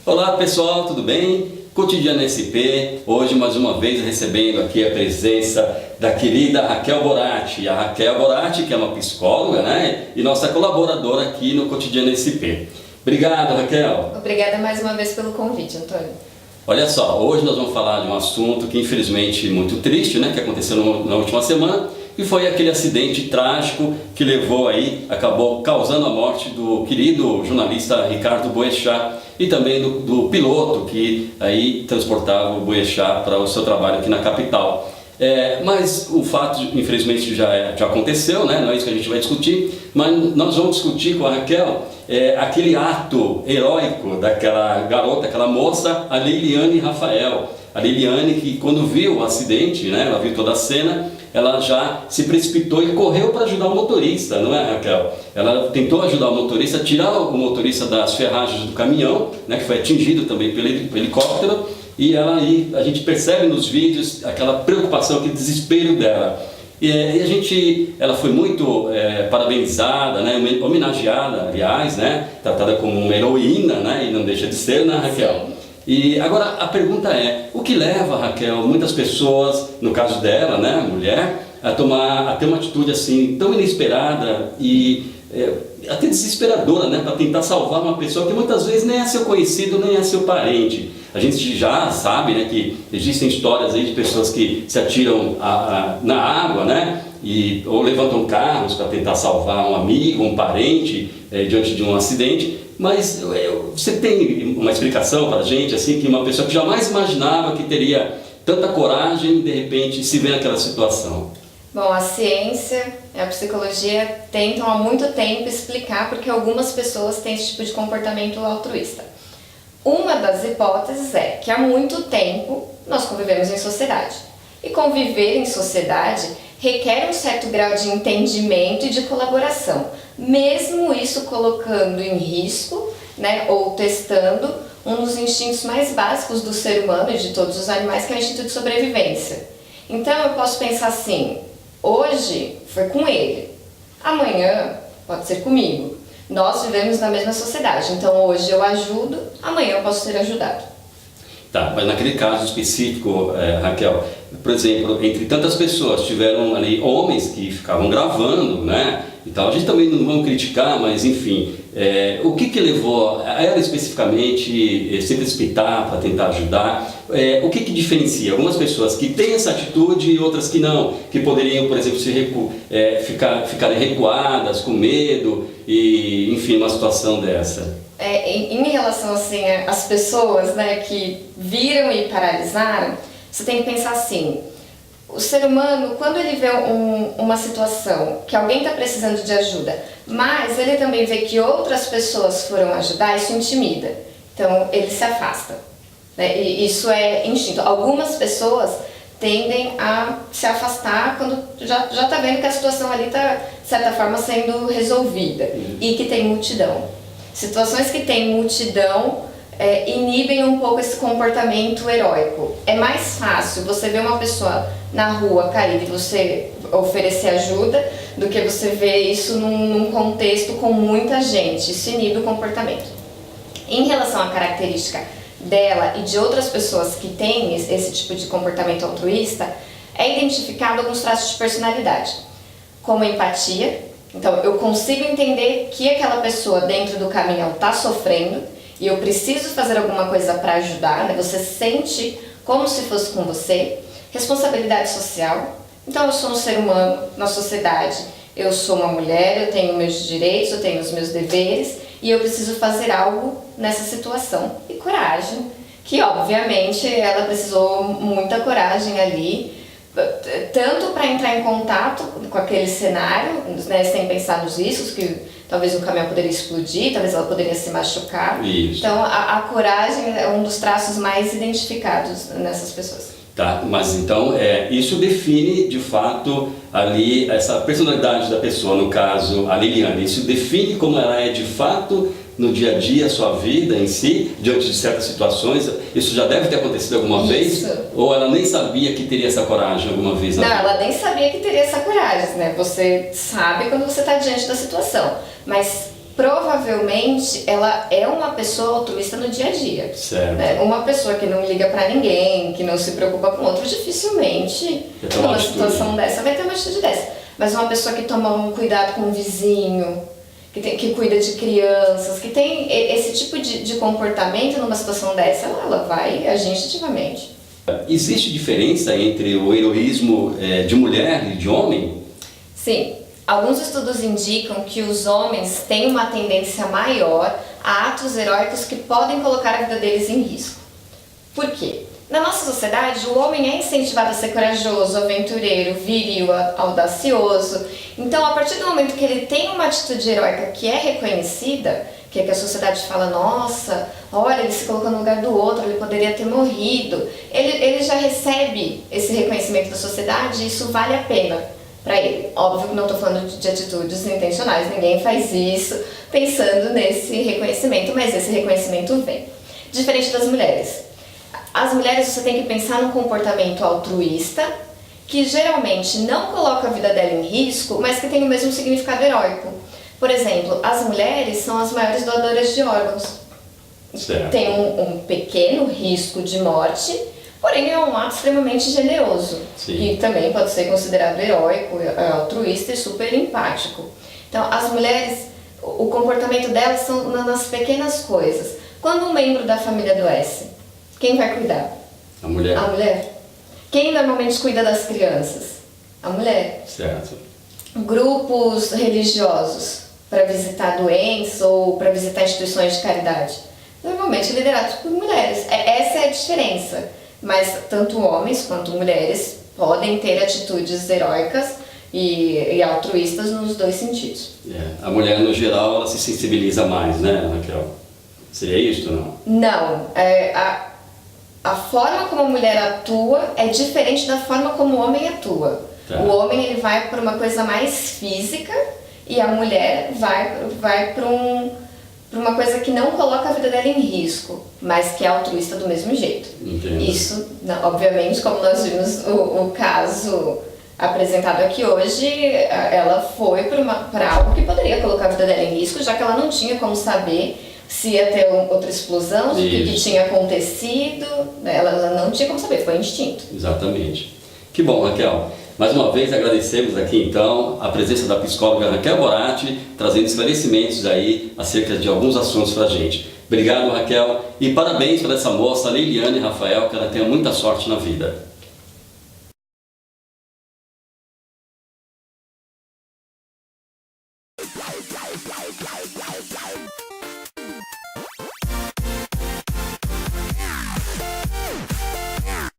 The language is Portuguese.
Olá pessoal, tudo bem? Cotidiano SP, hoje mais uma vez recebendo aqui a presença da querida Raquel Boratti. A Raquel Boratti, que é uma psicóloga, né? E nossa colaboradora aqui no Cotidiano SP. Obrigado, Raquel. Obrigada mais uma vez pelo convite, Antônio. Olha só, hoje nós vamos falar de um assunto que infelizmente muito triste, né? Que aconteceu na última semana. E foi aquele acidente trágico que acabou causando a morte do querido jornalista Ricardo Boechat e também do piloto que aí transportava o Boechat para o seu trabalho aqui na capital. Mas o fato, infelizmente, já aconteceu, né? Não é isso que a gente vai discutir, mas nós vamos discutir com a Raquel aquele ato heróico daquela garota, aquela moça, a Liliane Rafael. A Liliane, que quando viu o acidente, né, ela viu toda a cena, ela já se precipitou e correu para ajudar o motorista, não é, Raquel? Ela tentou ajudar o motorista a tirar o motorista das ferragens do caminhão, né, que foi atingido também pelo helicóptero, e a gente percebe nos vídeos aquela preocupação, aquele desespero dela. Ela foi muito parabenizada, né, homenageada, aliás, né, tratada como uma heroína, né, e não deixa de ser, né, Raquel? Sim. E agora a pergunta é, o que leva, Raquel, muitas pessoas, no caso dela, né, a mulher, a ter uma atitude assim tão inesperada e até desesperadora, né, para tentar salvar uma pessoa que muitas vezes nem é seu conhecido, nem é seu parente. A gente já sabe, né, que existem histórias aí de pessoas que se atiram na água, né, ou levantam carros para tentar salvar um amigo, um parente diante de um acidente. Mas você tem uma explicação para a gente, assim, que uma pessoa que jamais imaginava que teria tanta coragem, de repente, se vê naquela situação? Bom, a ciência e a psicologia tentam há muito tempo explicar porque algumas pessoas têm esse tipo de comportamento altruísta. Uma das hipóteses é que há muito tempo nós convivemos em sociedade. E conviver em sociedade requer um certo grau de entendimento e de colaboração, mesmo isso colocando em risco, né, ou testando um dos instintos mais básicos do ser humano e de todos os animais, que é o instinto de sobrevivência. Então eu posso pensar assim, hoje foi com ele, amanhã pode ser comigo. Nós vivemos na mesma sociedade, então hoje eu ajudo, amanhã eu posso ser ajudado. Tá, mas naquele caso específico, Raquel, por exemplo, entre tantas pessoas, tiveram ali homens que ficavam gravando, né, e tal. A gente também não vamos criticar, mas enfim, o que levou a ela especificamente se precipitar para tentar ajudar? O que diferencia algumas pessoas que têm essa atitude e outras que não, que poderiam, por exemplo, ficarem recuadas, com medo, e enfim, uma situação dessa? Em relação assim às pessoas, né, que viram e paralisaram, você tem que pensar assim, o ser humano, quando ele vê uma situação que alguém está precisando de ajuda, mas ele também vê que outras pessoas foram ajudar, isso intimida, então ele se afasta, né? E isso é instinto. Algumas pessoas tendem a se afastar quando já está vendo que a situação ali está, de certa forma, sendo resolvida e que tem multidão. Situações que tem multidão inibem um pouco esse comportamento heróico. É mais fácil você ver uma pessoa na rua caída e você oferecer ajuda do que você ver isso num contexto com muita gente. Isso inibe o comportamento. Em relação à característica dela e de outras pessoas que têm esse tipo de comportamento altruísta, é identificado alguns traços de personalidade, como empatia. Então, eu consigo entender que aquela pessoa dentro do caminhão está sofrendo e eu preciso fazer alguma coisa para ajudar, né? Você sente como se fosse com você. Responsabilidade social. Então, eu sou um ser humano na sociedade, eu sou uma mulher, eu tenho meus direitos, eu tenho os meus deveres e eu preciso fazer algo nessa situação. E coragem, que obviamente ela precisou muita coragem ali, tanto para entrar em contato com aquele cenário, né, sem pensar nos riscos, que talvez o caminhão poderia explodir, talvez ela poderia se machucar. Isso. Então a coragem é um dos traços mais identificados nessas pessoas. Tá, mas então isso define de fato ali essa personalidade da pessoa, no caso a Liliane, isso define como ela é de fato no dia a dia, a sua vida em si, diante de certas situações. Isso já deve ter acontecido alguma vez? Ou ela nem sabia que teria essa coragem alguma vez? Não, ela nem sabia que teria essa coragem, né? Você sabe quando você está diante da situação, mas provavelmente ela é uma pessoa altruísta no dia a dia. Certo. Né? Uma pessoa que não liga pra ninguém, que não se preocupa com outro, dificilmente numa situação dessa vai ter uma atitude dessa. Mas uma pessoa que toma um cuidado com o vizinho, que cuida de crianças, que tem esse tipo de comportamento numa situação dessa, ela vai agir instintivamente. Existe diferença entre o heroísmo de mulher e de homem? Sim. Alguns estudos indicam que os homens têm uma tendência maior a atos heróicos que podem colocar a vida deles em risco. Por quê? Na nossa sociedade, o homem é incentivado a ser corajoso, aventureiro, viril, audacioso. Então, a partir do momento que ele tem uma atitude heróica que é reconhecida, que é que a sociedade fala, nossa, olha, ele se colocou no lugar do outro, ele poderia ter morrido, ele já recebe esse reconhecimento da sociedade e isso vale a pena para ele. Óbvio que não estou falando de atitudes intencionais, ninguém faz isso pensando nesse reconhecimento, mas esse reconhecimento vem. Diferente das mulheres. As mulheres você tem que pensar num comportamento altruísta, que geralmente não coloca a vida dela em risco, mas que tem o mesmo significado heróico. Por exemplo, as mulheres são as maiores doadoras de órgãos. Certo. Tem um pequeno risco de morte, porém é um ato extremamente generoso. Sim. E também pode ser considerado heróico, altruísta e super empático. Então, as mulheres, o comportamento delas são nas pequenas coisas. Quando um membro da família adoece, quem vai cuidar? A mulher. A mulher. Quem normalmente cuida das crianças? A mulher. Certo. Grupos religiosos para visitar doentes ou para visitar instituições de caridade, normalmente liderados por mulheres. Essa é a diferença. Mas tanto homens quanto mulheres podem ter atitudes heróicas e altruístas nos dois sentidos. A mulher, no geral, ela se sensibiliza mais, né, Raquel? Seria isso, não? Não. A forma como a mulher atua é diferente da forma como o homem atua. Tá. O homem ele vai para uma coisa mais física e a mulher vai para uma coisa que não coloca a vida dela em risco, mas que é altruísta do mesmo jeito. Entendo. Isso, obviamente, como nós vimos o caso apresentado aqui hoje, ela foi para algo que poderia colocar a vida dela em risco, já que ela não tinha como saber se ia ter outra explosão, o que tinha acontecido, ela não tinha como saber, foi instinto. Exatamente. Que bom, Raquel. Mais uma vez agradecemos aqui então a presença da psicóloga Raquel Boratti, trazendo esclarecimentos aí acerca de alguns assuntos pra gente. Obrigado, Raquel, e parabéns para essa moça, Leiliane Rafael, que ela tenha muita sorte na vida.